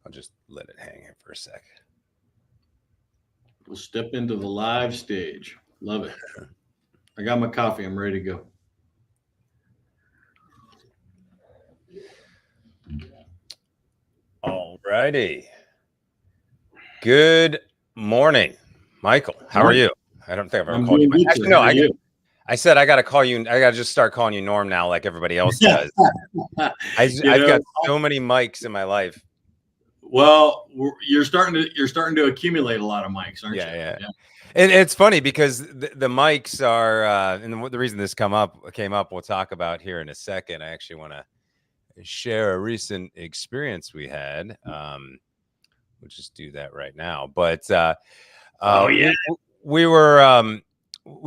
I'll just let it hang here for a sec. We'll step into the live stage. Love it. I got my coffee. I'm ready to go. All righty. Good morning, Michael. How are you? I don't think I've ever called you. Actually, no. I said I got to call you. I got to just start calling you Norm now, like everybody else does. I've got so many mics in my life. Well, you're starting to accumulate a lot of mics, aren't you? Yeah. And it's funny because the mics are, and the reason this came up, we'll talk about here in a second. I actually want to share a recent experience we had. We'll just do that right now. But we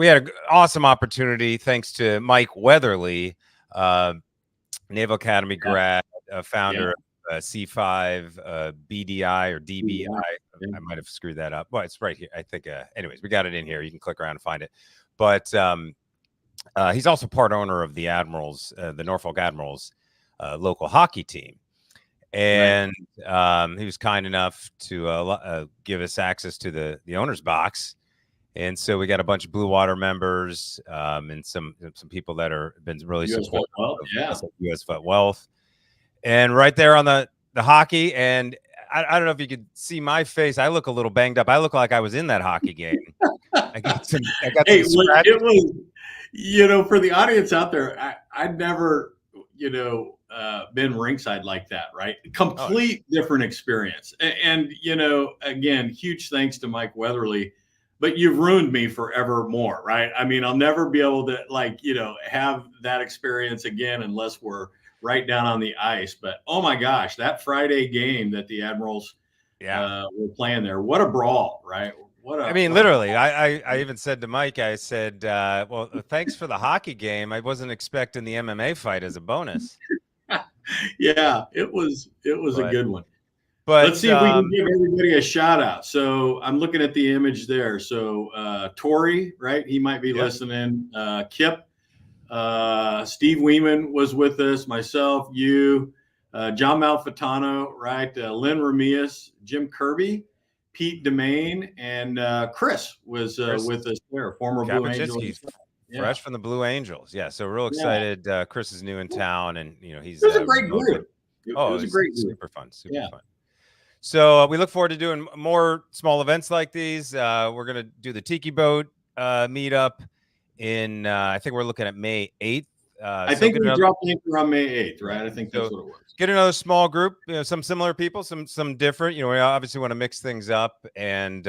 had an awesome opportunity thanks to Mike Weatherly, Naval Academy grad, founder of C5 BDI or DBI. I might have screwed that up. Well, it's right here. I think. Anyways, we got it in here. You can click around and find it. But he's also part owner of the Admirals, the Norfolk Admirals local hockey team. And he was kind enough to give us access to the owner's box. And so we got a bunch of Blue Water members and some people that are been really supportive of US Foot Wealth. And right there on the hockey, and I don't know if you could see my face. I look a little banged up. I look like I was in that hockey game. I got some it was, for the audience out there, I'd never, been ringside like that, right? Complete different experience. And, again, huge thanks to Mike Weatherly, but you've ruined me forevermore, right? I mean, I'll never be able to have that experience again unless we're right down on the ice. But oh my gosh, that Friday game that the Admirals were playing there, what a brawl, right? Literally, I even said to Mike, I said, well, thanks for the hockey game. I wasn't expecting the MMA fight as a bonus. Yeah, it was a good one. But let's see if we can give everybody a shout out. So I'm looking at the image there. So Tori, right? He might be listening. Kip, Steve Weeman was with us, myself, you, John Malfitano, right? Lynn Ramias, Jim Kirby, Pete Demain, and Chris was with us there, former Blue Angels. Fresh from the Blue Angels. Yeah. So real excited. Chris is new in town, and he's a great group. It was a great group. Super fun. Fun. So we look forward to doing more small events like these. We're going to do the Tiki Boat meetup in, I think we're looking at May 8th. I think we dropped the anchor on May 8th, right? I think that's what it was. Get another small group, some similar people, some different. We obviously want to mix things up and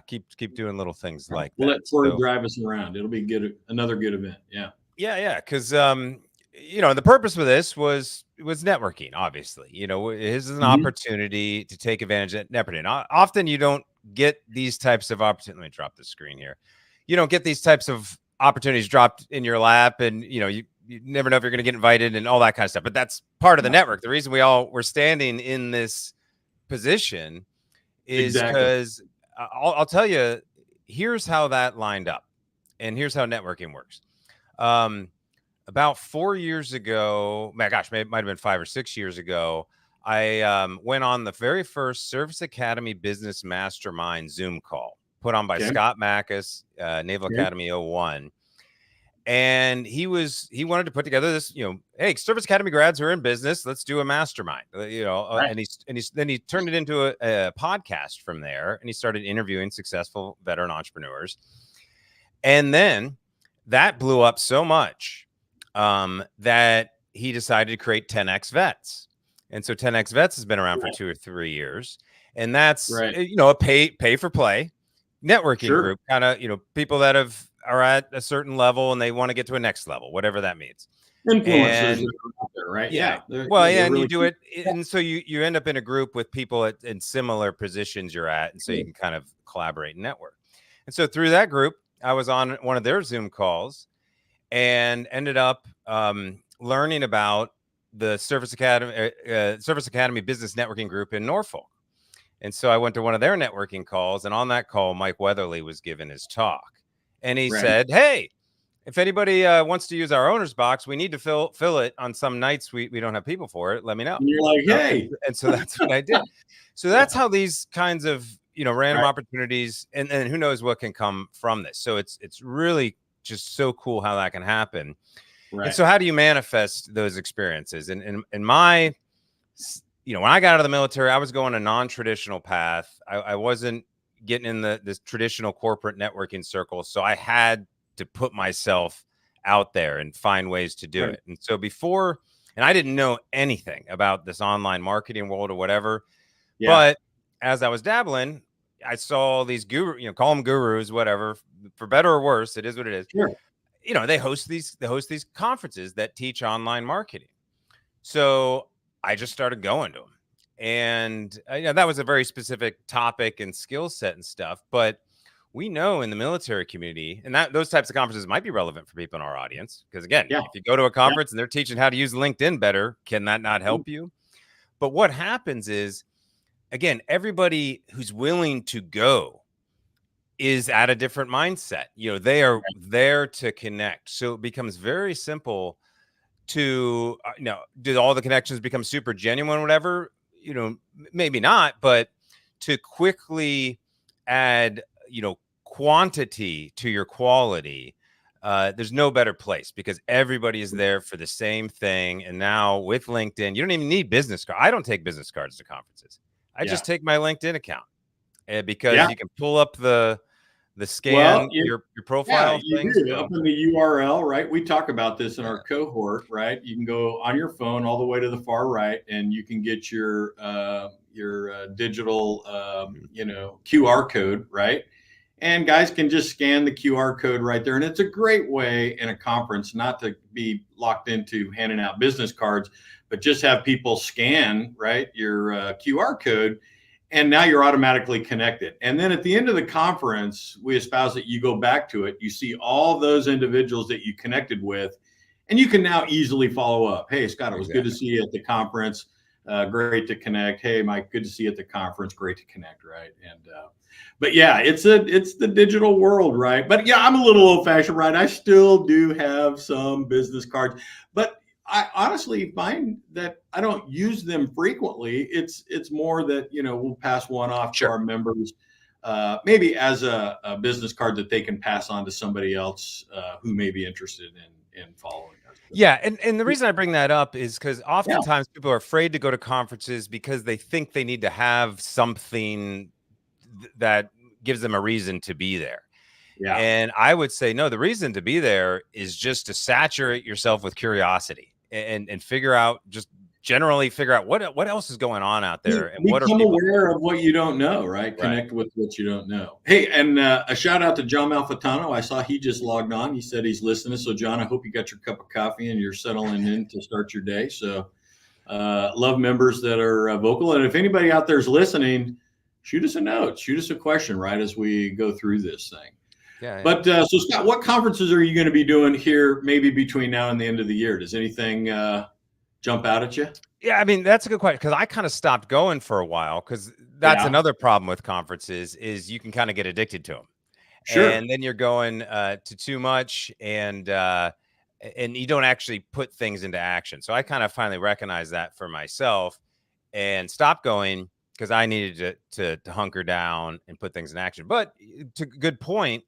keep doing little things like that. We'll let Tori drive us around. It'll be good. Another good event. Yeah. Because the purpose for this was networking. Obviously, this is an opportunity to take advantage of networking. Often you don't get these types of opportunities. Let me drop the screen here. You don't get these types of opportunities dropped in your lap, and you never know if you're going to get invited and all that kind of stuff. But that's part of the network. The reason we're standing in this position is because I'll tell you, here's how that lined up, and here's how networking works. About 4 years ago, my gosh, it might have been 5 or 6 years ago, I went on the very first Service Academy Business Mastermind Zoom call put on by Scott Mackus, Naval Academy 01. And he wanted to put together this, hey, Service Academy grads are in business. Let's do a mastermind, and then he turned it into a podcast from there. And he started interviewing successful veteran entrepreneurs. And then that blew up so much that he decided to create 10X Vets. And so 10X Vets has been around for 2 or 3 years. And that's, a pay for play networking group, kind of, people that are at a certain level and they want to get to a next level, whatever that means. Influencers out there, right? Yeah. And you do it. And so you end up in a group with people in similar positions you're at. And so you can kind of collaborate and network. And so through that group, I was on one of their Zoom calls and ended up learning about the Service Academy Business Networking Group in Norfolk. And so I went to one of their networking calls, and on that call, Mike Weatherly was giving his talk. And he said, hey, if anybody wants to use our owner's box, we need to fill it on some nights we don't have people for it. Let me know. And you're like, hey. And so that's what I did. So that's how these kinds of, random Right. opportunities and who knows what can come from this. So it's really just so cool how that can happen. And Right. so how do you manifest those experiences? And in my, when I got out of the military, I was going a non-traditional path. I wasn't getting in this traditional corporate networking circle. So I had to put myself out there and find ways to do Right. it. And so and I didn't know anything about this online marketing world or whatever. Yeah. But as I was dabbling, I saw these call them gurus, whatever, for better or worse, it is what it is. Sure. They host these conferences that teach online marketing. So I just started going to them. And that was a very specific topic and skill set and stuff. But we know in the military community, and that those types of conferences might be relevant for people in our audience. Because again, if you go to a conference and they're teaching how to use LinkedIn better, can that not help you? But what happens is, again, everybody who's willing to go is at a different mindset. They are there to connect. So it becomes very simple to, do all the connections become super genuine, whatever, maybe not, but to quickly add, quantity to your quality. There's no better place because everybody is there for the same thing. And now with LinkedIn, you don't even need business cards. I don't take business cards to conferences. I just take my LinkedIn account because you can pull up the scan, your profile you things. do. Up in the URL, right? We talk about this in our cohort, right? You can go on your phone all the way to the far right, and you can get your digital, QR code, right? And guys can just scan the QR code right there. And it's a great way in a conference not to be locked into handing out business cards, but just have people scan, right, your QR code. And now you're automatically connected. And then at the end of the conference, we espouse that you go back to it. You see all those individuals that you connected with, and you can now easily follow up. Hey, Scott, it was good to see you at the conference. Great to connect. Hey, Mike, good to see you at the conference. Great to connect, right? And but yeah, it's the digital world, right? But yeah, I'm a little old fashioned, right? I still do have some business cards, but I honestly find that I don't use them frequently. It's more that, we'll pass one off to our members, maybe as a business card that they can pass on to somebody else who may be interested in following us. Yeah. And the reason I bring that up is because oftentimes people are afraid to go to conferences because they think they need to have something that gives them a reason to be there. Yeah. And I would say, no, the reason to be there is just to saturate yourself with curiosity and figure out, just generally figure out what else is going on out there. And what are people aware of what you don't know, right? Connect with what you don't know. Hey, and a shout out to John Malfitano. I saw he just logged on. He said he's listening. So John, I hope you got your cup of coffee and you're settling in to start your day. So love members that are vocal. And if anybody out there is listening, shoot us a note, shoot us a question right as we go through this thing. Yeah. But so Scott, what conferences are you going to be doing here maybe between now and the end of the year? Does anything jump out at you? Yeah, I mean, that's a good question because I kind of stopped going for a while because that's another problem with conferences is you can kind of get addicted to them. Sure. And then you're going to too much and you don't actually put things into action. So I kind of finally recognized that for myself and stopped going because I needed to hunker down and put things in action. But to good point,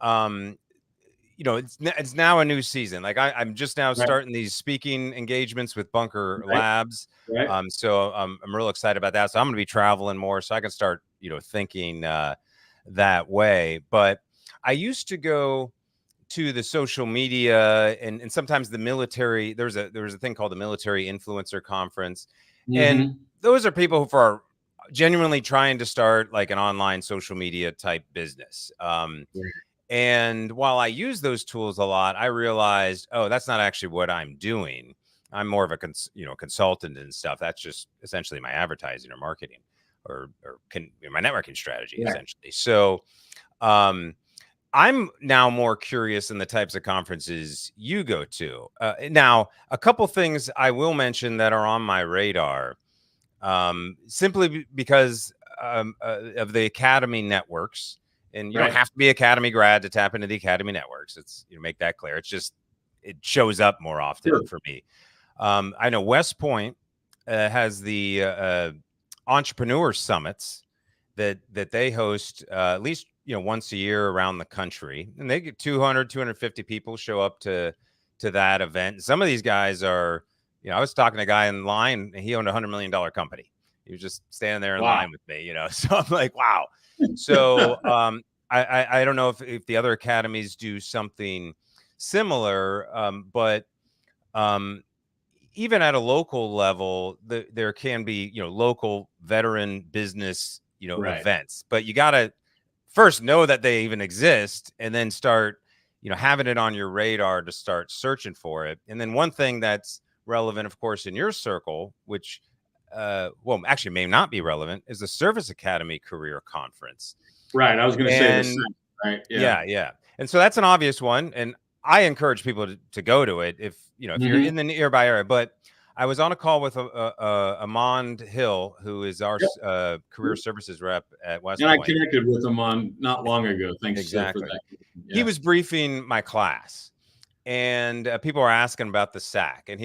it's now a new season. Like I'm just now starting these speaking engagements with Bunker Labs. Right. So I'm real excited about that. So I'm going to be traveling more so I can start, thinking that way. But I used to go to the social media and sometimes the military. There was a thing called the Military Influencer Conference. Mm-hmm. And those are people who are genuinely trying to start like an online social media type business. And while I use those tools a lot, I realized, that's not actually what I'm doing. I'm more of a consultant and stuff. That's just essentially my advertising or marketing or my networking strategy, essentially. So I'm now more curious in the types of conferences you go to. Now, a couple things I will mention that are on my radar, simply because of the Academy networks And you don't have to be Academy grad to tap into the Academy networks. It's, make that clear. It's just, it shows up more often for me. I know West Point has the entrepreneur summits that they host at least once a year around the country, and they get 250 people show up to that event. Some of these guys are, I was talking to a guy in line, and he owned $100 million company. He was just standing there in line with me, so I'm like, wow. So I don't know if the other academies do something similar, but even at a local level, there can be, local veteran business, events, but you got to first know that they even exist, and then start, having it on your radar to start searching for it. And then one thing that's relevant, of course, in your circle, which, well, actually may not be relevant, is the Service Academy Career Conference. Right. I was going to say the same, right? Yeah. And so that's an obvious one. And I encourage people to go to it if you're in the nearby area. But I was on a call with Amand Hill, who is our career services rep at West Point. I connected with him on not long ago. Thanks for that. Yeah. He was briefing my class, and people were asking about the SAC, and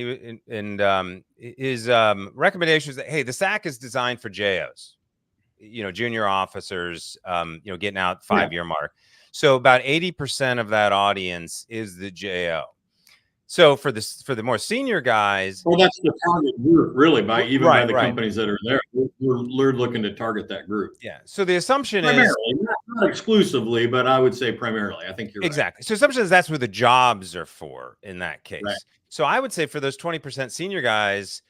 his recommendation was that, hey, the SAC is designed for JOs, junior officers, getting out 5-year mark. So about 80% of that audience is the JO. So for the more senior guys, well, that's the target group, really, by the companies that are there. We're looking to target that group. Yeah. So the assumption primarily, is not exclusively, but I would say primarily. I think you're exactly right. So assumption is that's where the jobs are for in that case. Right. So I would say for those 20% senior guys,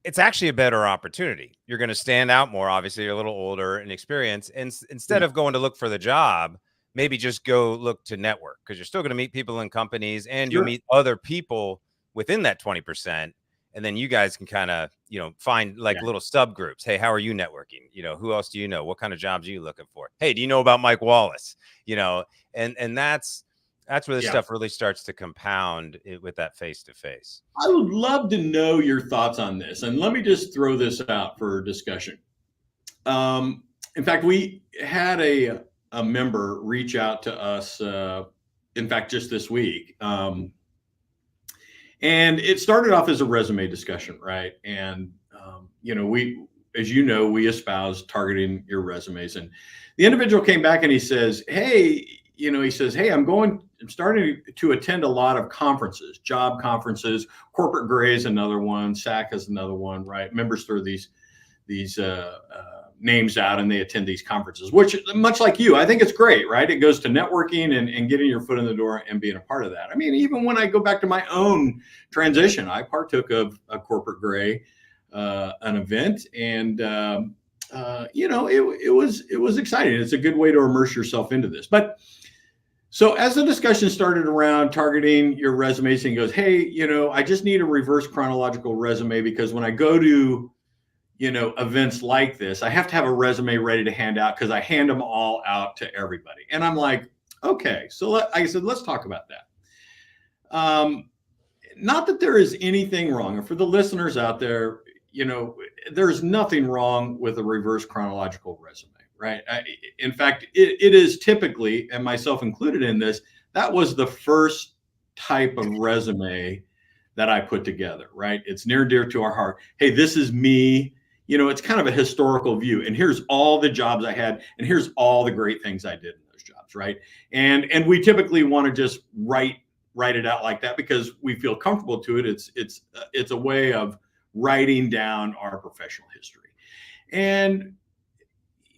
it's actually a better opportunity. You're going to stand out more. Obviously, you're a little older and experienced, and instead of going to look for the job, maybe just go look to network, because you're still going to meet people in companies, and you'll meet other people within that 20%. And then you guys can kind of, find little subgroups. Hey, how are you networking? Who else do you know? What kind of jobs are you looking for? Hey, do you know about Mike Wallace? And that's where this stuff really starts to compound with that face-to-face. I would love to know your thoughts on this. And let me just throw this out for discussion. In fact, we had a member reach out to us, in fact, just this week. And it started off as a resume discussion, right? And, we, as we espouse targeting your resumes. And the individual came back and he says, hey, I'm starting to attend a lot of conferences, job conferences. Corporate Gray is another one. SAC is another one, right? Members throw these names out, and they attend these conferences, which, much like you, I think it's great, right? It goes to networking and getting your foot in the door and being a part of that. I mean, even when I go back to my own transition, I partook of a Corporate Gray, an event, and it was exciting. It's a good way to immerse yourself into this. But so as the discussion started around targeting your resumes, and he goes, hey, I just need a reverse chronological resume, because when I go to events like this, I have to have a resume ready to hand out, because I hand them all out to everybody. And I'm like, okay, so I said, let's talk about that. Not that there is anything wrong, and for the listeners out there, there's nothing wrong with a reverse chronological resume, right? In fact, it is typically, and myself included in this, that was the first type of resume that I put together, right? It's near and dear to our heart. Hey, this is me. It's kind of a historical view, and here's all the jobs I had, and here's all the great things I did in those jobs, right? And we typically want to just write it out like that, because we feel comfortable to it. It's a way of writing down our professional history. And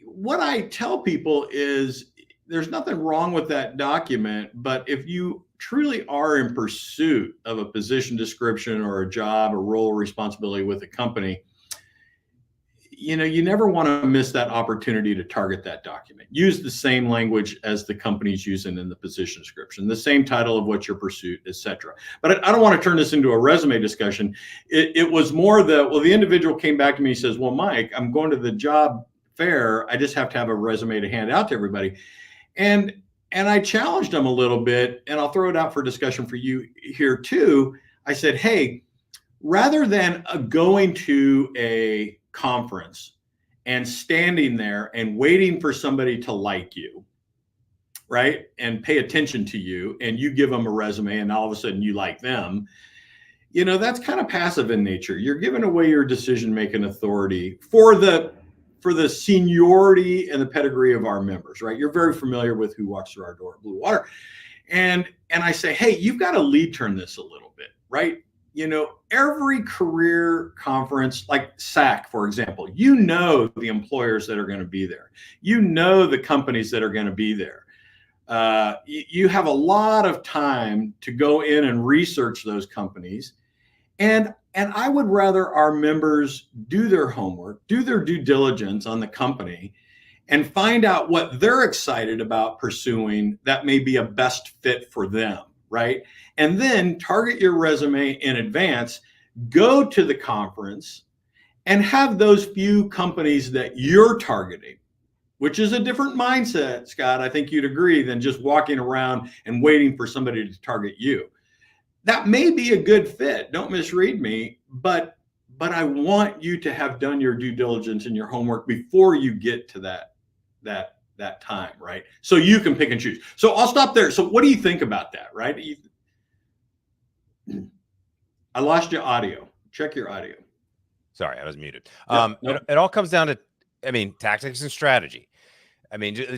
what I tell people is, there's nothing wrong with that document, but if you truly are in pursuit of a position description or a job, a role or responsibility with a company, you never want to miss that opportunity to target that document. Use the same language as the company's using in the position description, the same title of what your pursuit, etc. But I don't want to turn this into a resume discussion. It was more the individual came back to me and says, well, Mike, I'm going to the job fair. I just have to have a resume to hand out to everybody. And I challenged him a little bit, and I'll throw it out for discussion for you here too. I said, hey, rather than going to a conference and standing there and waiting for somebody to like you, right, and pay attention to you, and you give them a resume, and all of a sudden you like them, that's kind of passive in nature. You're giving away your decision-making authority for the seniority and the pedigree of our members, right? You're very familiar with who walks through our door at Blue Water. And I say, hey, you've got to lead turn this a little bit, right? Every career conference, like SAC, for example, the employers that are going to be there. The companies that are going to be there. You have a lot of time to go in and research those companies. And I would rather our members do their homework, do their due diligence on the company, and find out what they're excited about pursuing that may be a best fit for them, right? And then target your resume in advance, go to the conference, and have those few companies that you're targeting, which is a different mindset, Scott, I think you'd agree, than just walking around and waiting for somebody to target you. That may be a good fit, don't misread me, but I want you to have done your due diligence and your homework before you get to that time, right? So you can pick and choose. So I'll stop there. So what do you think about that, right? I lost your audio. Check your audio. Sorry, I was muted. It all comes down to, tactics and strategy.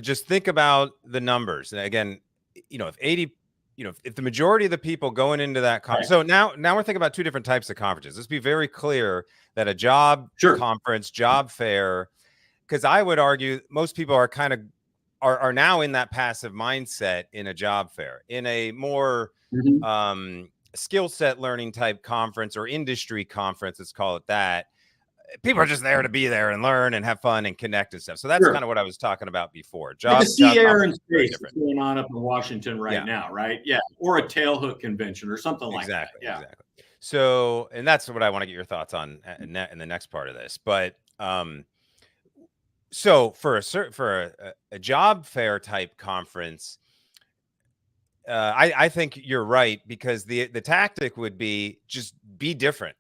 Just think about the numbers. And again, if the majority of the people going into that conference, so now we're thinking about two different types of conferences. Let's be very clear that a job conference, job fair, because I would argue most people are now in that passive mindset in a job fair. In a more skill set learning type conference or industry conference, let's call it that, people are just there to be there and learn and have fun and connect and stuff. So that's kind of what I was talking about before. Like a sea, air, and space that's going on up in Washington now, right? Yeah. Or a tailhook convention or something like that. Yeah. Exactly. So, and that's what I want to get your thoughts on in the next part of this. But so for a job fair type conference, I think you're right, because the tactic would be just be different.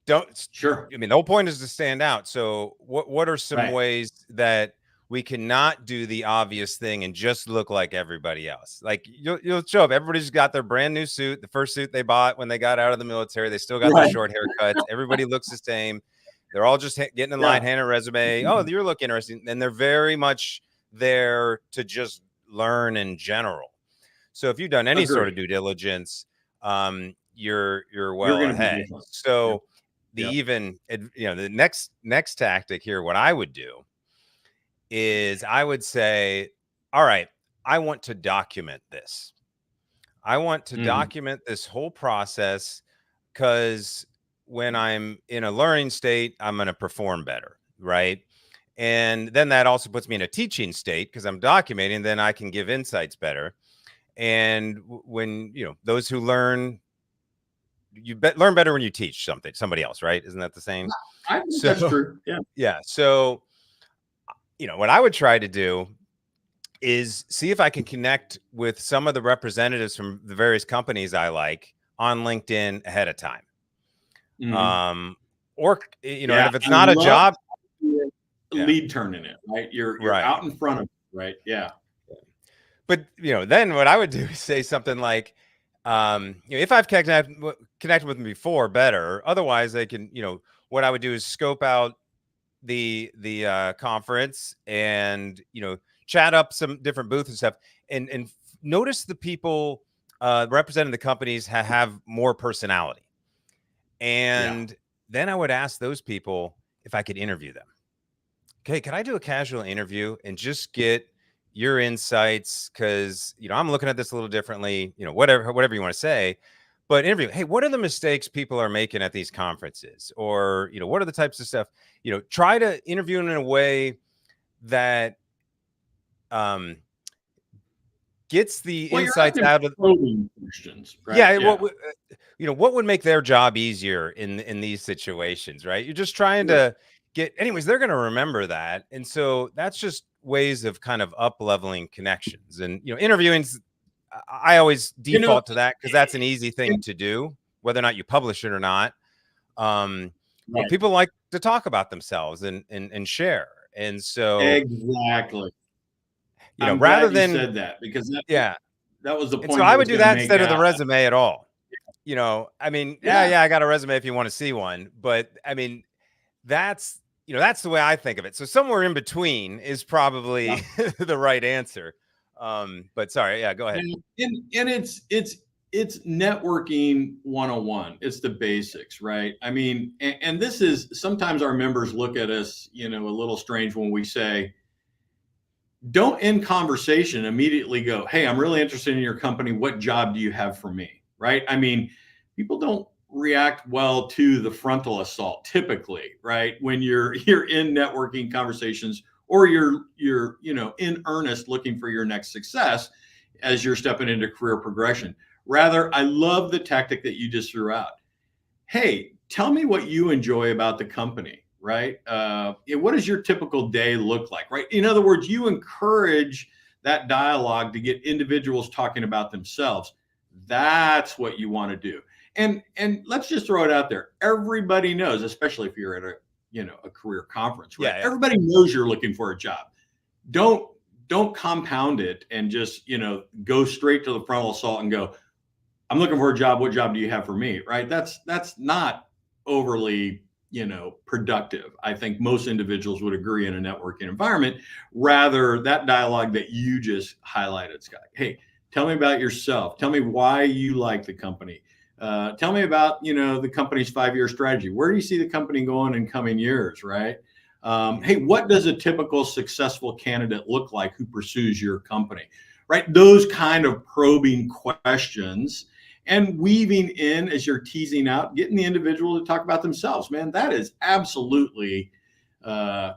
The whole point is to stand out. So what are some ways that we cannot do the obvious thing and just look like everybody else? Like you'll show up, everybody's got their brand new suit, the first suit they bought when they got out of the military, they still got their short haircuts, everybody looks the same, they're all just getting in line, handing a resume. Oh, you look interesting. And they're very much there to just learn in general. So if you've done any sort of due diligence, you're well ahead. So the next tactic here, what I would do is I would say, all right, I want to document this. I want to document this whole process, because when I'm in a learning state, I'm going to perform better, right? And then that also puts me in a teaching state, because I'm documenting, then I can give insights better. And when, those who learn, learn better when you teach somebody else, right? Isn't that the same? I think that's true. Yeah. Yeah. So, what I would try to do is see if I can connect with some of the representatives from the various companies I like on LinkedIn ahead of time. Or, and if it's not a job, lead turning it, right? You're out in front of it, right? Yeah. But, then what I would do is say something like, if I've connected with them before, better. Otherwise, they can, what I would do is scope out the conference and, chat up some different booths and stuff, and notice the people representing the companies have more personality. And then I would ask those people if I could interview them. Okay, can I do a casual interview and just get your insights? Because, I'm looking at this a little differently, whatever you want to say. But interview, hey, what are the mistakes people are making at these conferences? Or, what are the types of stuff, try to interview in a way that gets the insights out of questions, right? What would make their job easier in these situations, right? You're just trying to anyways, they're going to remember that. And so that's just ways of kind of up leveling connections. And, interviewing's, I always default to that, because that's an easy thing to do, whether or not you publish it or not. But people like to talk about themselves and share. And so exactly. I'm rather glad you than, said that, because yeah. that was the And so point I I was would do going to that make. instead of the resume at all. I mean, yeah, Yeah, yeah, I got a resume if you want to see one, but I mean, that's, that's the way I think of it. So somewhere in between is yeah. probably the right answer. But sorry, yeah, go ahead. And it's networking 101. It's the basics, right? I mean, and this is, sometimes our members look at us, a little strange when we say, don't end conversation immediately go, hey, I'm really interested in your company, what job do you have for me, right? I mean, people don't react well to the frontal assault typically, right? When you're in networking conversations, or you're in earnest looking for your next success as you're stepping into career progression. Rather, I love the tactic that you just threw out. Hey, tell me what you enjoy about the company, right? What does your typical day look like, right? In other words, you encourage that dialogue to get individuals talking about themselves. That's what you want to do. And let's just throw it out there. Everybody knows, especially if you're at a career conference, right? Yeah, yeah. Everybody knows you're looking for a job. Don't don't compound it and just go straight to the frontal assault and go, I'm looking for a job. What job do you have for me? Right? That's not overly, productive. I think most individuals would agree in a networking environment. Rather, that dialogue that you just highlighted, Scott. Hey, tell me about yourself. Tell me why you like the company. Tell me about the company's 5-year strategy. Where do you see the company going in coming years? Right? Hey, what does a typical successful candidate look like who pursues your company? Right? Those kind of probing questions, and weaving in as you're teasing out, getting the individual to talk about themselves, man, that is absolutely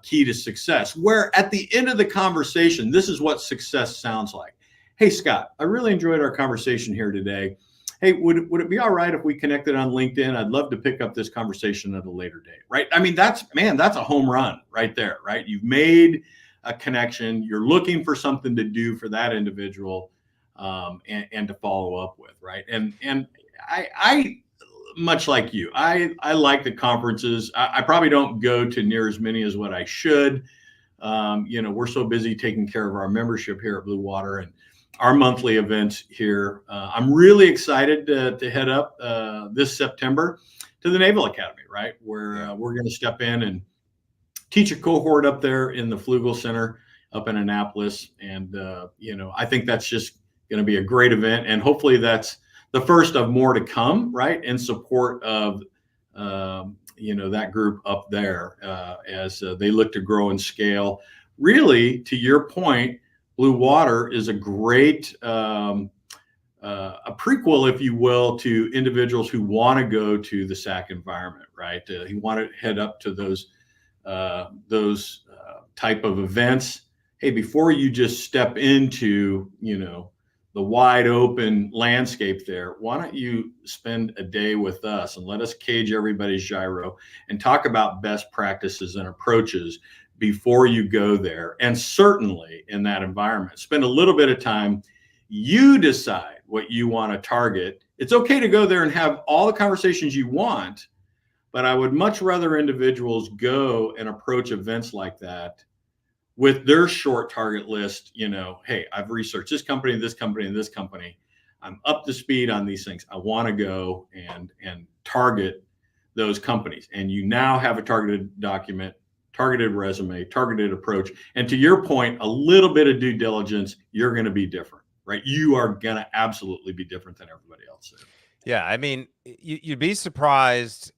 key to success. Where at the end of the conversation, this is what success sounds like. Hey, Scott, I really enjoyed our conversation here today. Hey, would it be all right if we connected on LinkedIn? I'd love to pick up this conversation at a later date, right? I mean, that's a home run right there, right? You've made a connection. You're looking for something to do for that individual, and to follow up with, right? And I much like you, I like the conferences. I probably don't go to near as many as what I should. We're so busy taking care of our membership here at Blue Water and our monthly events here. I'm really excited to head up this September to the Naval Academy, right? Where we're going to step in and teach a cohort up there in the Flugel Center up in Annapolis. And, I think that's just going to be a great event. And hopefully that's the first of more to come, right? In support of, that group up there as they look to grow and scale. Really, to your point, Blue Water is a great a prequel, if you will, to individuals who want to go to the SAC environment, right? Who want to head up to those type of events. Hey, before you just step into the wide open landscape there, why don't you spend a day with us and let us cage everybody's gyro and talk about best practices and approaches before you go there. And certainly in that environment, spend a little bit of time. You decide what you want to target. It's okay to go there and have all the conversations you want, but I would much rather individuals go and approach events like that with their short target list. Hey, I've researched this company, this company, and this company. I'm up to speed on these things. I want to go and target those companies. And you now have a targeted document, targeted resume, targeted approach. And to your point, a little bit of due diligence, you're going to be different, right? You are going to absolutely be different than everybody else. Yeah, I mean, you'd be surprised.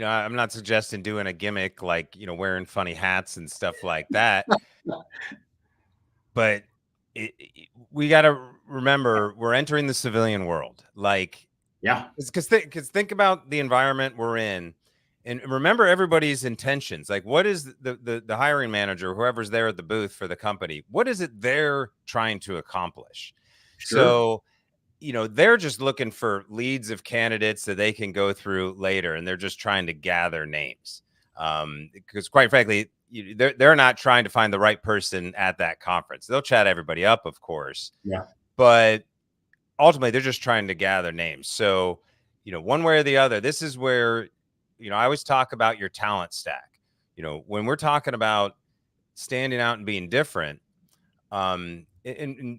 I'm not suggesting doing a gimmick like, wearing funny hats and stuff like that. But we got to remember we're entering the civilian world. Like, Yeah, because think about the environment we're in, and remember everybody's intentions. Like, what is the hiring manager, whoever's there at the booth for the company? What is it they're trying to accomplish? sure. So, they're just looking for leads of candidates that they can go through later, and they're just trying to gather names. Because quite frankly, they're not trying to find the right person at that conference. They'll chat everybody up, of course, Yeah, but ultimately they're just trying to gather names. So, one way or the other, this is where, I always talk about your talent stack. When we're talking about standing out and being different, And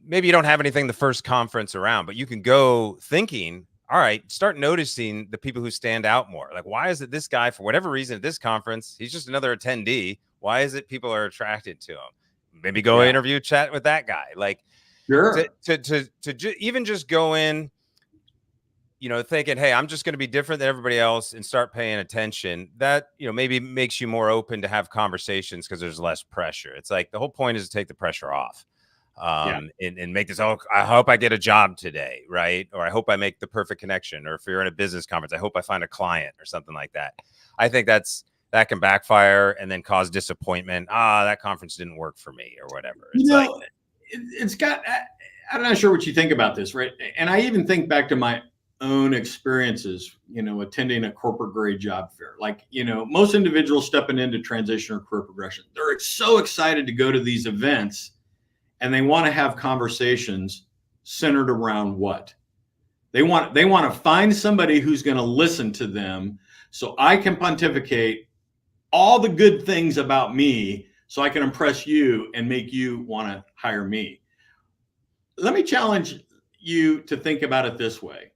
maybe you don't have anything the first conference around, but you can go thinking, all right, start noticing the people who stand out more. Like, why is it this guy, for whatever reason, at this conference, he's just another attendee? Why is it people are attracted to him? Maybe go interview, chat with that guy. Like, Sure. even just go in, thinking, hey, I'm just going to be different than everybody else and start paying attention. That, maybe makes you more open to have conversations because there's less pressure. It's like the whole point is to take the pressure off, and make this, oh, I hope I get a job today, right? Or I hope I make the perfect connection. Or if you're in a business conference, I hope I find a client or something like that. I think that can backfire and then cause disappointment. That conference didn't work for me or whatever. It's it's got, I'm not sure what you think about this, right? And I even think back to my own experiences, attending a corporate grade job fair. Like, most individuals stepping into transition or career progression, they're so excited to go to these events and they want to have conversations centered around what? They want to find somebody who's going to listen to them so I can pontificate all the good things about me so I can impress you and make you want to hire me. Let me challenge you to think about it this way.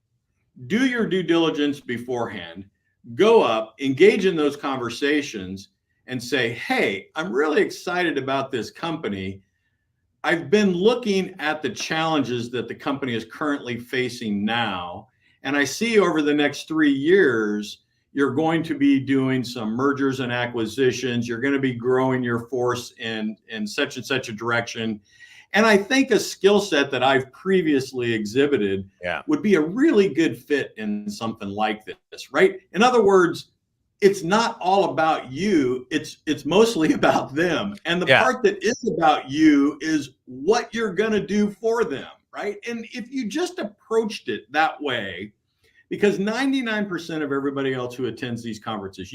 Do your due diligence beforehand, go up, engage in those conversations, and say, hey, I'm really excited about this company. I've been looking at the challenges that the company is currently facing now, and I see over the next 3 years, you're going to be doing some mergers and acquisitions. You're going to be growing your force in such and such a direction. And I think a skill set that I've previously exhibited would be a really good fit in something like this, right? In other words, it's not all about you. It's mostly about them. And the part that is about you is what you're going to do for them, right? And if you just approached it that way, because 99% of everybody else who attends these conferences,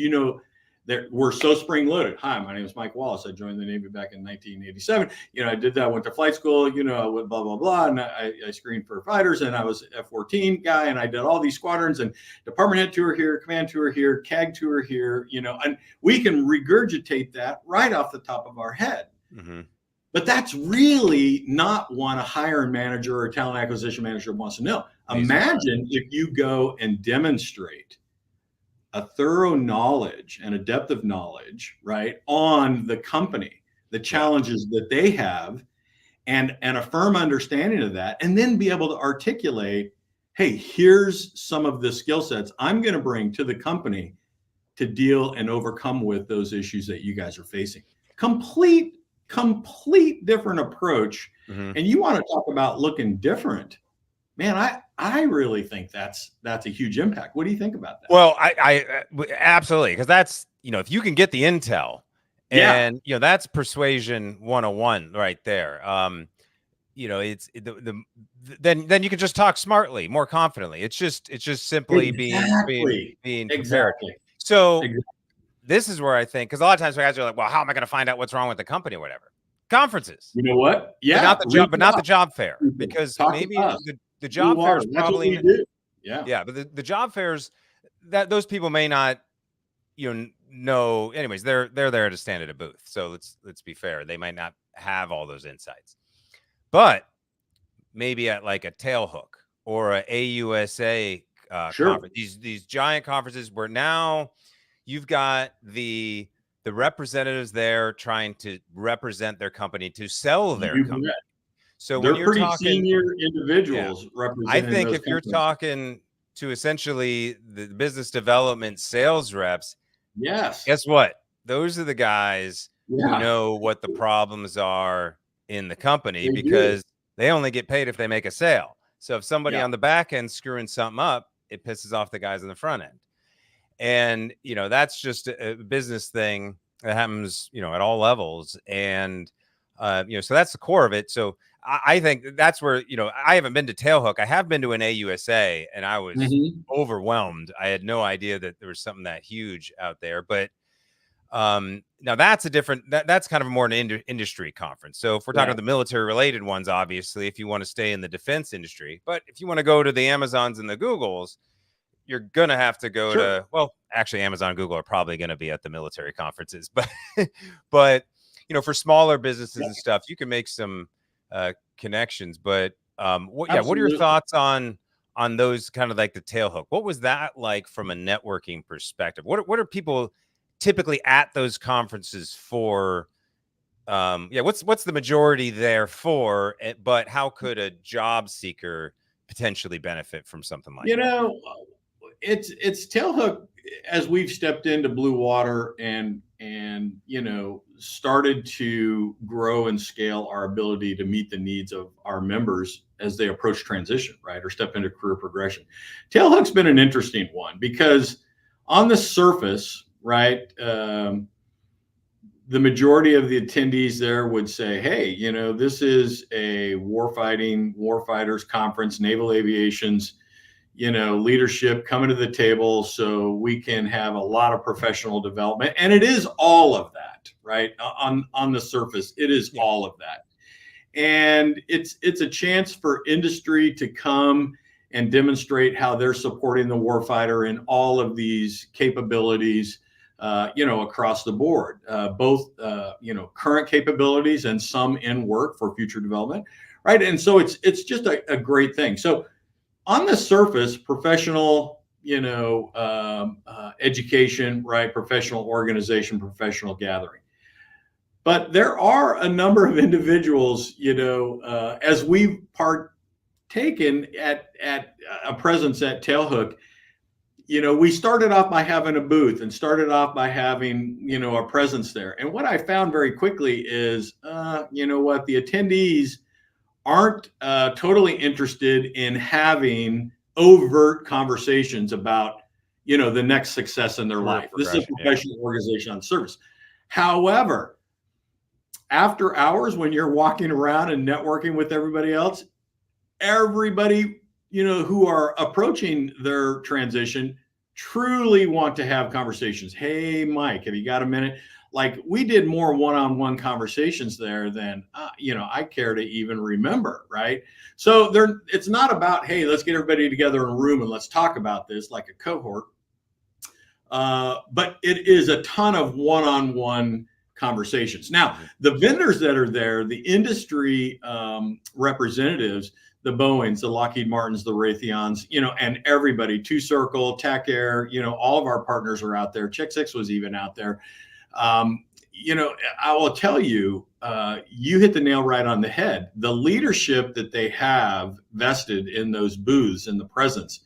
we're so spring loaded. Hi, my name is Mike Wallace. I joined the Navy back in 1987. I did that, went to flight school, I went blah, blah, blah. And I screened for fighters and I was F-14 guy. And I did all these squadrons and department head tour here, command tour here, CAG tour here, and we can regurgitate that right off the top of our head. Mm-hmm. But that's really not what a hiring manager or talent acquisition manager wants to know. Imagine if you go and demonstrate a thorough knowledge and a depth of knowledge, right, on the company, the challenges that they have, and a firm understanding of that, and then be able to articulate, hey, here's some of the skill sets I'm going to bring to the company to deal and overcome with those issues that you guys are facing. Complete different approach. Mm-hmm. And you want to talk about looking different, man, I really think that's a huge impact. What do you think about that? Well, I absolutely, because that's, if you can get the intel and, that's persuasion 101 right there. It's then you can just talk smartly, more confidently. It's just simply being prepared. Exactly. So this is where I think, because a lot of times guys are like, well, how am I going to find out what's wrong with the company or whatever? Conferences. You know what? Yeah. But not the job fair, because maybe the job fair is probably but the job fairs, that those people may not know. Anyways, they're there to stand at a booth, so let's be fair, they might not have all those insights. But maybe at like a Tailhook or a AUSA conference, these giant conferences where now you've got the representatives there trying to represent their company, to sell their company. So they're when you're pretty talking senior individuals representing, I think if you're talking to essentially the business development sales reps, guess what? Those are the guys who know what the problems are in the company, because they only get paid if they make a sale. So if somebody on the back end screwing something up, it pisses off the guys on the front end. And, that's just a business thing that happens, at all levels. And, so that's the core of it. So I think that's where, I haven't been to Tailhook. I have been to an AUSA and I was overwhelmed. I had no idea that there was something that huge out there. But now that's a different, that's kind of more an industry conference. So if we're talking about the military related ones, obviously, if you want to stay in the defense industry, but if you want to go to the Amazons and the Googles, you're going to have to go to, well, actually Amazon and Google are probably going to be at the military conferences, but, for smaller businesses and stuff, you can make some connections. But what are your Absolutely. thoughts on those kind of like the tailhook? What was that like from a networking perspective? What are people typically at those conferences for? What's the majority there for? But how could a job seeker potentially benefit from something like You that? know, it's tailhook as we've stepped into blue water and started to grow and scale our ability to meet the needs of our members as they approach transition, right, or step into career progression. Tailhook's been an interesting one because on the surface, right, the majority of the attendees there would say, hey, this is a warfighters conference, naval aviation's, leadership coming to the table so we can have a lot of professional development. And it is all of that, right? On the surface, it is all of that. And it's a chance for industry to come and demonstrate how they're supporting the warfighter in all of these capabilities, across the board, both, current capabilities and some in work for future development, right? And so it's just a great thing. So on the surface, professional, education, right? Professional organization, professional gathering. But there are a number of individuals, as we've partaken at a presence at Tailhook, we started off by having a booth and started off by having, a presence there. And what I found very quickly is, the attendees aren't totally interested in having overt conversations about, the next success in their life. This is a professional organization on service. However, after hours, when you're walking around and networking with everybody else, everybody, who are approaching their transition truly want to have conversations. Hey, Mike, have you got a minute? Like we did more one-on-one conversations there than, I care to even remember. Right. So it's not about, hey, let's get everybody together in a room and let's talk about this like a cohort. But it is a ton of one-on-one conversations. Now, the vendors that are there, the industry representatives, the Boeings, the Lockheed Martins, the Raytheons, and everybody, Two Circle, Tech Air, all of our partners are out there. Check Six was even out there. I will tell you, you hit the nail right on the head. The leadership that they have vested in those booths and the presence,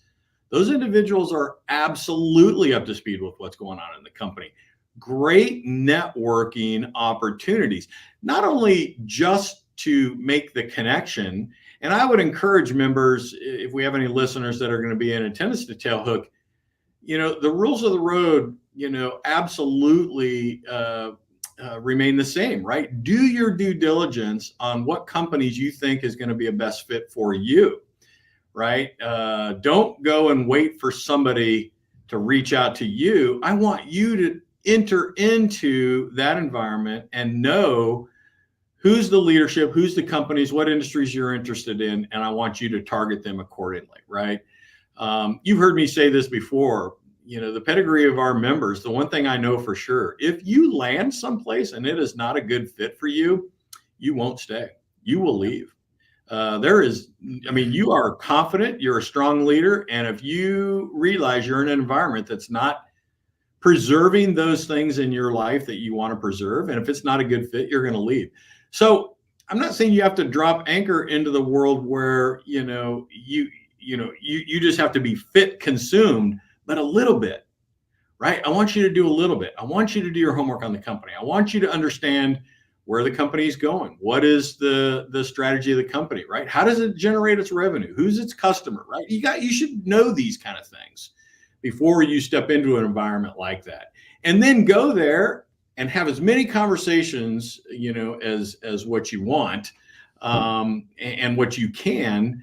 those individuals are absolutely up to speed with what's going on in the company. Great networking opportunities, not only just to make the connection. And I would encourage members, if we have any listeners that are going to be in attendance to Tailhook, the rules of the road, absolutely remain the same, right? Do your due diligence on what companies you think is going to be a best fit for you, right? Don't go and wait for somebody to reach out to you. I want you to enter into that environment and know who's the leadership, who's the companies, what industries you're interested in, and I want you to target them accordingly, right? You've heard me say this before, the pedigree of our members, the one thing I know for sure, if you land someplace and it is not a good fit for you, you won't stay. You will leave. You are confident, you're a strong leader, and if you realize you're in an environment that's not preserving those things in your life that you want to preserve, and if it's not a good fit, you're going to leave. So I'm not saying you have to drop anchor into the world where, you just have to be fit consumed, but a little bit, right? I want you to do a little bit. I want you to do your homework on the company. I want you to understand where the company is going. What is the strategy of the company, right? How does it generate its revenue? Who's its customer, right? You should know these kind of things before you step into an environment like that. And then go there and have as many conversations, as what you want, and what you can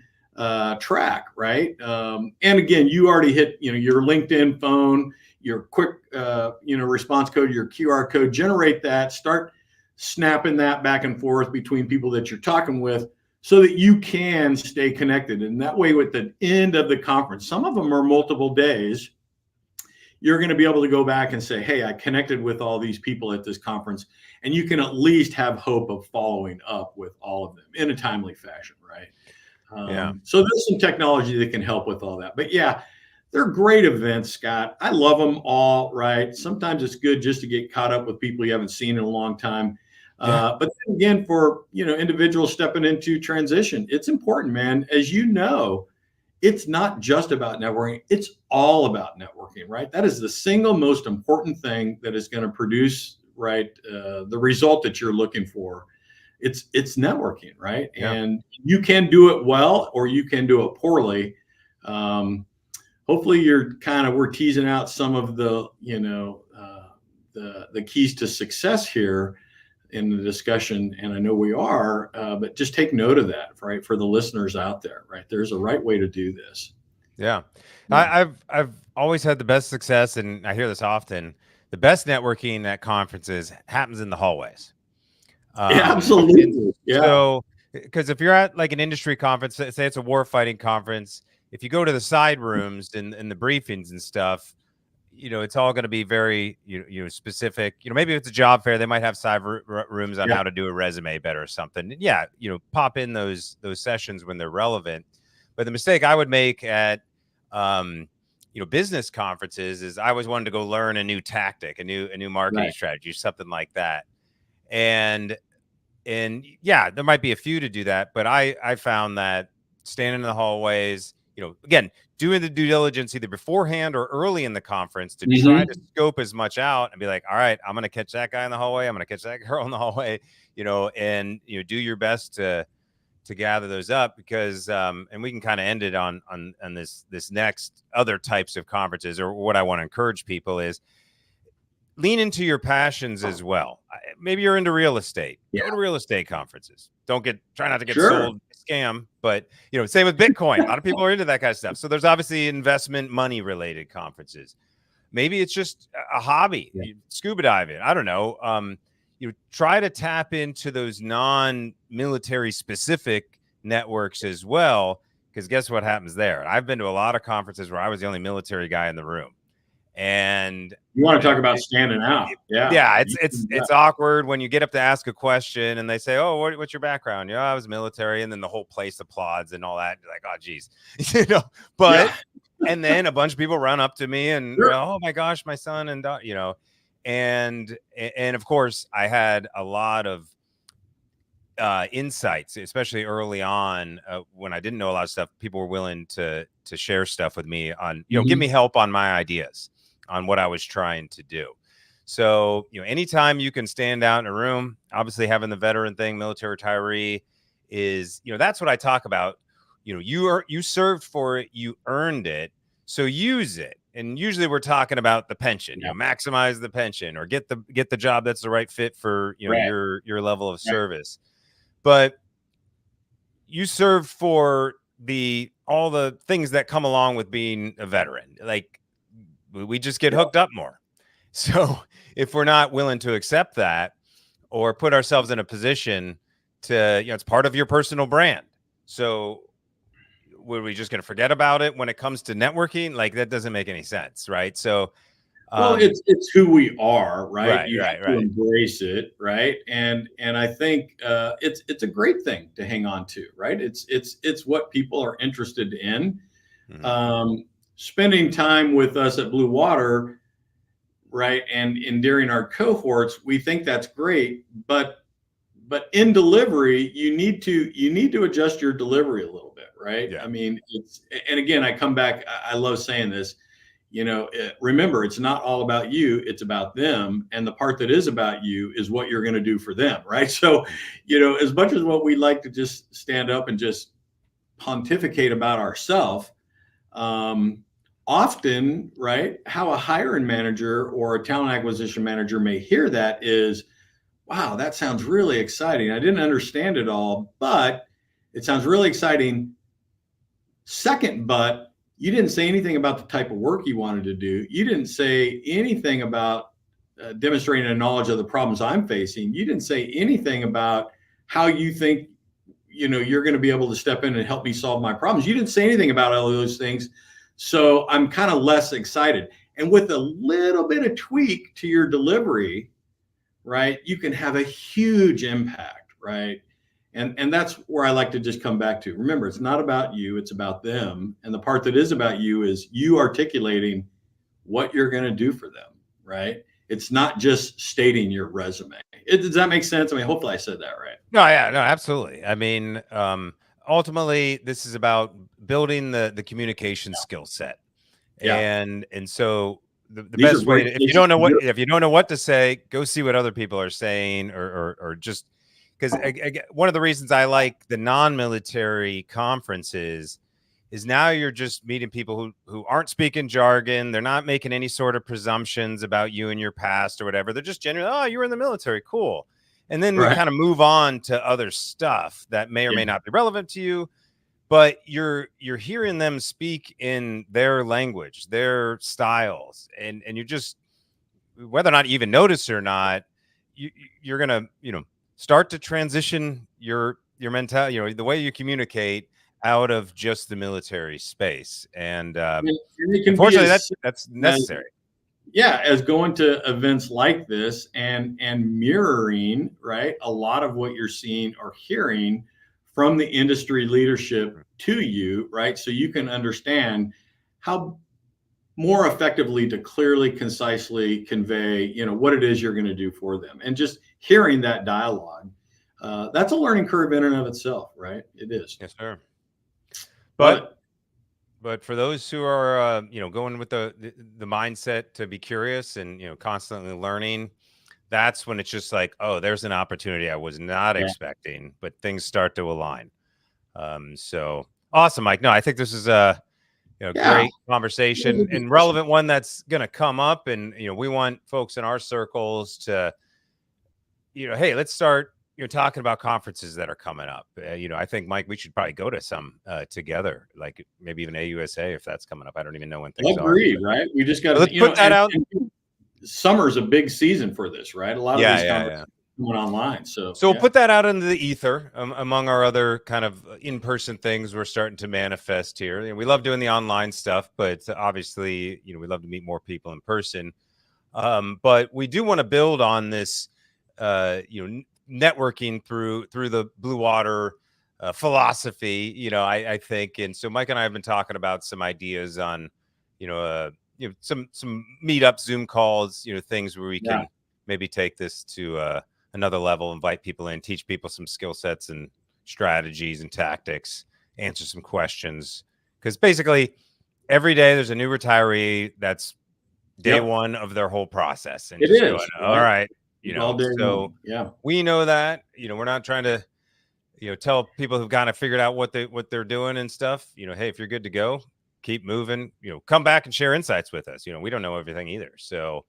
track, right? And again, you already hit, your LinkedIn phone, your quick, response code, your QR code, generate that, start snapping that back and forth between people that you're talking with so that you can stay connected. And that way, with the end of the conference, some of them are multiple days, you're going to be able to go back and say, hey, I connected with all these people at this conference, and you can at least have hope of following up with all of them in a timely fashion, right? Yeah. So there's some technology that can help with all that. But yeah, they're great events, Scott. I love them all, right? Sometimes it's good just to get caught up with people you haven't seen in a long time. Yeah. But then again, for individuals stepping into transition, it's important, man. As you know, it's not just about networking, it's all about networking, right? That is the single most important thing that is going to produce, right, the result that you're looking for. It's networking, right? Yeah. And you can do it well or you can do it poorly. Hopefully we're teasing out some of the the keys to success here in the discussion, and I know we are, but just take note of that, right, for the listeners out there, right? There's a right way to do this. Yeah. Yeah, I've always had the best success, and I hear this often. The best networking at conferences happens in the hallways. And absolutely. Yeah, so, because if you're at like an industry conference, say it's a war fighting conference, if you go to the side rooms and the briefings and stuff, it's all going to be very, specific. Maybe if it's a job fair, they might have side rooms on yeah, how to do a resume better or something. Yeah, pop in those sessions when they're relevant. But the mistake I would make at, business conferences is I always wanted to go learn a new tactic, a new marketing right. strategy, something like that. And yeah, there might be a few to do that, but I found that standing in the hallways, again, doing the due diligence either beforehand or early in the conference to try to Mm-hmm. scope as much out and be like, all right, I'm going to catch that guy in the hallway, I'm going to catch that girl in the hallway, and do your best to gather those up, because and we can kind of end it on this next other types of conferences, or what I want to encourage people is lean into your passions as well. Maybe you're into real estate. Yeah, Go to real estate conferences. Try not to get sure. sold scam, but same with Bitcoin. A lot of people are into that kind of stuff. So there's obviously investment money related conferences. Maybe it's just a hobby, Yeah. scuba diving. I don't know. Try to tap into those non-military specific networks as well, because guess what happens there? I've been to a lot of conferences where I was the only military guy in the room, and You want to talk about standing out? Yeah, yeah, it's awkward when you get up to ask a question and they say, "Oh, what's your background?" I was military, and then the whole place applauds and all that. You're like, "Oh, geez," But yeah, and then a bunch of people run up to me and, sure. "Oh my gosh, my son," and and of course, I had a lot of insights, especially early on, when I didn't know a lot of stuff. People were willing to share stuff with me on, give me Mm-hmm. help on my ideas on what I was trying to do. So, anytime you can stand out in a room, obviously having the veteran thing, military retiree is, that's what I talk about. You served for it, you earned it, so use it. And usually we're talking about the pension, Yeah, maximize the pension, or get the job that's the right fit for, right, your level of right. service. But you served for all the things that come along with being a veteran. Like, we just get Yeah. hooked up more. So if we're not willing to accept that, or put ourselves in a position to, it's part of your personal brand. So were we just going to forget about it when it comes to networking? Like, that doesn't make any sense, right? So Well, it's who we are, right? right, You have right, to right. embrace it, right? And I think it's a great thing to hang on to, right? It's what people are interested in. Mhm. Um, Spending time with us at Blue Water, right, and during our cohorts, we think that's great, but in delivery, you need to adjust your delivery a little bit, right? Yeah. I mean, and again, I come back. I love saying this. Remember, it's not all about you, it's about them, and the part that is about you is what you're going to do for them, right? So, as much as what we like to just stand up and just pontificate about ourselves, um, often, right, how a hiring manager or a talent acquisition manager may hear that is, wow, that sounds really exciting. I didn't understand it all, but it sounds really exciting. Second, but you didn't say anything about the type of work you wanted to do. You didn't say anything about demonstrating a knowledge of the problems I'm facing. You didn't say anything about how you think you're going to be able to step in and help me solve my problems. You didn't say anything about all of those things, so I'm kind of less excited. And with a little bit of tweak to your delivery, right, you can have a huge impact, right? And that's where I like to just come back to. Remember, it's not about you, it's about them. And the part that is about you is you articulating what you're going to do for them, right? It's not just stating your resume. Does that make sense? I mean, hopefully I said that right. No, yeah, no, absolutely. I mean, ultimately, this is about building the communication skill set, Yeah. and so the These are best way great to, places to do it. if you don't know what to say, go see what other people are saying, or just because one of the reasons I like the non-military conferences is now you're just meeting people who aren't speaking jargon. They're not making any sort of presumptions about you and your past or whatever. They're just genuinely, oh, you were in the military, cool. And then we Right. kind of move on to other stuff that may or may not be relevant to you, but you're hearing them speak in their language, their styles, and you're just, whether or not you even notice it or not, you're gonna, start to transition your mentality, the way you communicate out of just the military space. And And it can be unfortunately, as that's as necessary. yeah, as going to events like this and mirroring, right, a lot of what you're seeing or hearing from the industry leadership to you, right? So you can understand how more effectively to clearly, concisely convey, what it is you're going to do for them. And just hearing that dialogue, that's a learning curve in and of itself, right? It is. Yes, sir. Love it. But for those who are, going with the mindset to be curious and, constantly learning, that's when it's just like, oh, there's an opportunity I was not Yeah. expecting, but things start to align. So awesome, Mike. No, I think this is a Yeah. great conversation and relevant one that's going to come up. And, we want folks in our circles to, hey, let's start, talking about conferences that are coming up. I think, Mike, we should probably go to some together, like maybe even AUSA if that's coming up. I don't even know when things are. Agreed, right? We just got to, Let's put that out. And summer's a big season for this, right? A lot of these conferences going online. So we'll put that out into the ether among our other kind of in-person things we're starting to manifest here. We love doing the online stuff, but obviously, we love to meet more people in person. But we do want to build on this, networking through the Blue Water philosophy, I think. And so Mike and I have been talking about some ideas on, some meetup Zoom calls, things where we can maybe take this to another level, invite people in, teach people some skill sets and strategies and tactics, answer some questions. Because basically every day there's a new retiree that's day one of their whole process. And it just is, going, all right, all day so long. Yeah, we know that, we're not trying to, tell people who've kind of figured out what they're doing and stuff, hey, if you're good to go, keep moving, come back and share insights with us. We don't know everything either. So,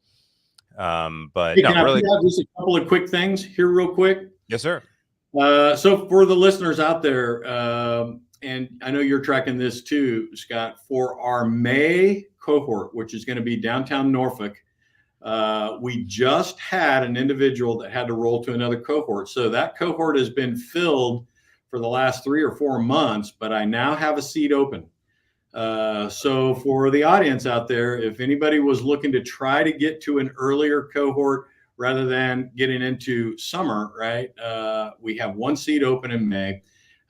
but hey, no, can really, I just a couple of quick things here real quick? Yes, sir. So for the listeners out there, and I know you're tracking this too, Scott, for our May cohort, which is going to be downtown Norfolk, we just had an individual that had to roll to another cohort. So that cohort has been filled for the last 3 or 4 months, but I now have a seat open. So for the audience out there, if anybody was looking to try to get to an earlier cohort rather than getting into summer, right? We have 1 seat open in May.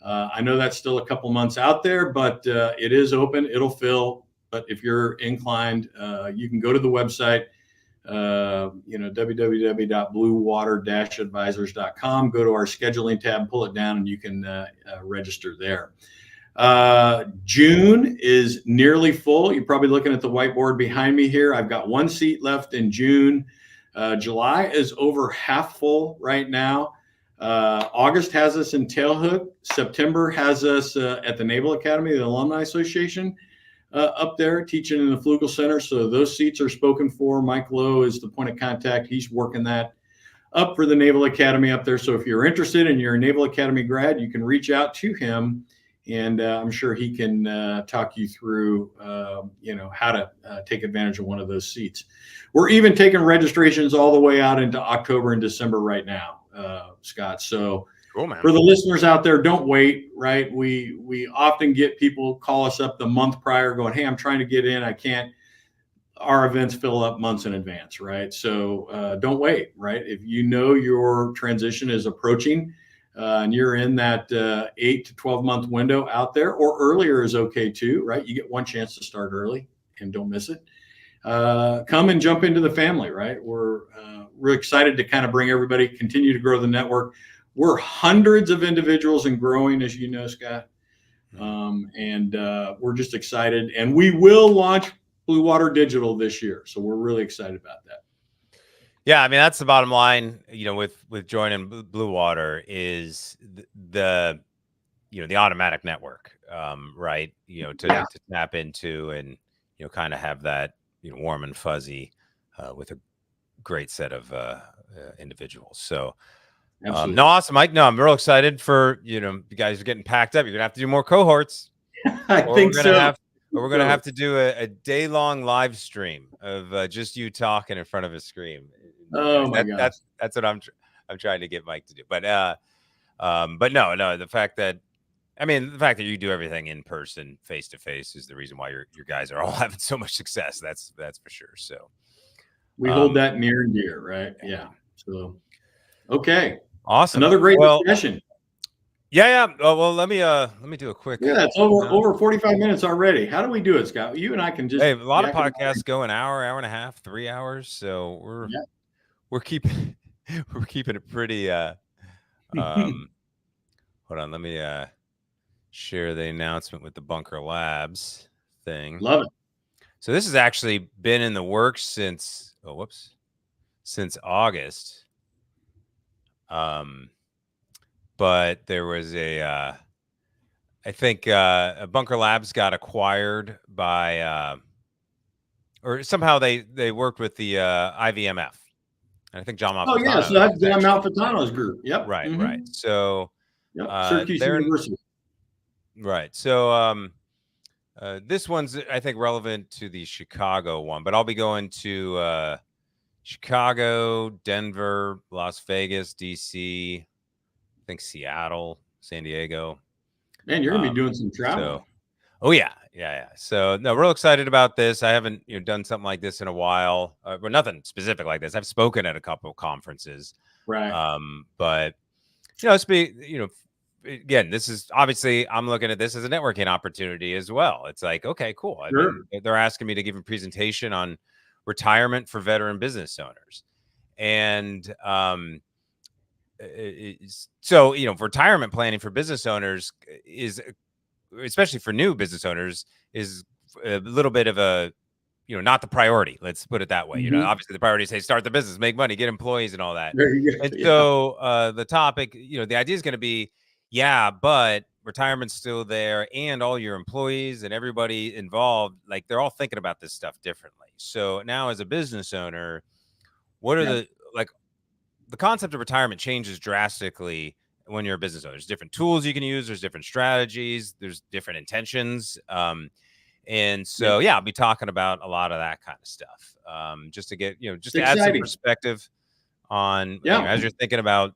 I know that's still a couple months out there, but it is open. It'll fill. But if you're inclined, you can go to the website, www.bluewater-advisors.com, go to our scheduling tab, pull it down, and you can register there. June is nearly full. You're probably looking at the whiteboard behind me here. I've got 1 seat left in June. July is over half full right now. August has us in Tailhook. September has us at the Naval Academy, the Alumni Association, up there teaching in the Flugel Center. So those seats are spoken for. Mike Lowe is the point of contact. He's working that up for the Naval Academy up there. So if you're interested and you're a Naval Academy grad, you can reach out to him, and I'm sure he can talk you through, how to take advantage of one of those seats. We're even taking registrations all the way out into October and December right now, Scott. So cool, man. For the listeners out there, don't wait, right? We often get people call us up the month prior going, hey, I'm trying to get in. I can't. our events fill up months in advance, right? So don't wait, right? If you know your transition is approaching and you're in that 8 to 12 month window out there, or earlier is okay too, right? You get one chance to start early and don't miss it. Come and jump into the family, right? We're excited to kind of bring everybody, continue to grow the network. We're hundreds of individuals and growing, as you know, Scott. And we're just excited. And we will launch Blue Water Digital this year, so we're really excited about that. Yeah, I mean that's the bottom line. With joining Blue Water is the the automatic network, right? To tap into and kind of have that warm and fuzzy with a great set of individuals. So no, awesome, Mike. No, I'm real excited for you guys are getting packed up. You're gonna have to do more cohorts. I think so. We're gonna have to do a day-long live stream of just you talking in front of a screen. Oh my gosh, that's what I'm trying to get Mike to do. But no, the fact that you do everything in person, face to face, is the reason why your guys are all having so much success. That's for sure. So we hold that near and dear, right? Yeah. So okay, awesome. Another great discussion. Yeah. Oh, well, let me do a quick. Yeah, it's over 45 minutes already. How do we do it, Scott? You and I can just. Hey, a lot of podcasts go an hour and a half, 3 hours. So we're keeping it pretty. Hold on, let me share the announcement with the Bunker Labs thing. Love it. So this has actually been in the works since August. But there was I think Bunker Labs got acquired by or somehow they worked with the IVMF. And I think John Malfitano. Oh yeah, so that's John Malfitano's group. Yep. Right. So Syracuse University. Right. So this one's I think relevant to the Chicago one, but I'll be going to Chicago, Denver, Las Vegas, DC, I think Seattle, San Diego. Man, you're gonna be doing some travel. Oh yeah. So no, real excited about this. I haven't done something like this in a while, but nothing specific like this. I've spoken at a couple of conferences, right? But again, this is obviously I'm looking at this as a networking opportunity as well. It's like, okay, cool. Sure. I mean, they're asking me to give a presentation on retirement for veteran business owners, and so retirement planning for business owners is, especially for new business owners, is a little bit of a not the priority. Let's put it that way. Obviously the priority is, hey, start the business, make money, get employees and all that. And so the topic, the idea is going to be, but retirement's still there, and all your employees and everybody involved, like they're all thinking about this stuff differently. So now as a business owner, what are the concept of retirement changes drastically when you're a business owner. There's different tools you can use. There's different strategies. There's different intentions. And so, I'll be talking about a lot of that kind of stuff, just to get, just to add some perspective on, as you're thinking about,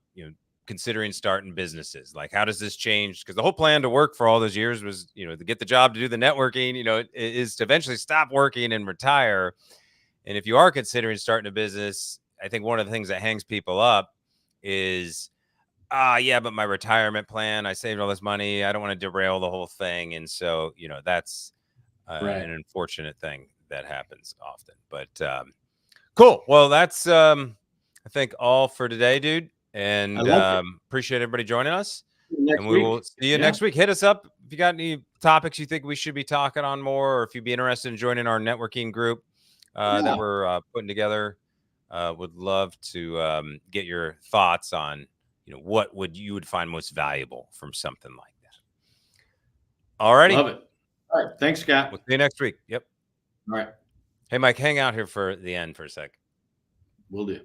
considering starting businesses, like how does this change? Because the whole plan to work for all those years was, to get the job, to do the networking, is to eventually stop working and retire. And if you are considering starting a business, I think one of the things that hangs people up is, but my retirement plan, I saved all this money, I don't want to derail the whole thing. And so, that's an unfortunate thing that happens often. But cool. Well, that's I think all for today, dude. And appreciate everybody joining us. And we will see you next week. Hit us up if you got any topics you think we should be talking on more, or if you'd be interested in joining our networking group that we're putting together. Would love to get your thoughts on what you would find most valuable from something like that. All righty. Love it. All right. Thanks, Scott. We'll see you next week. Yep. All right. Hey, Mike, hang out here for the end for a sec. Will do.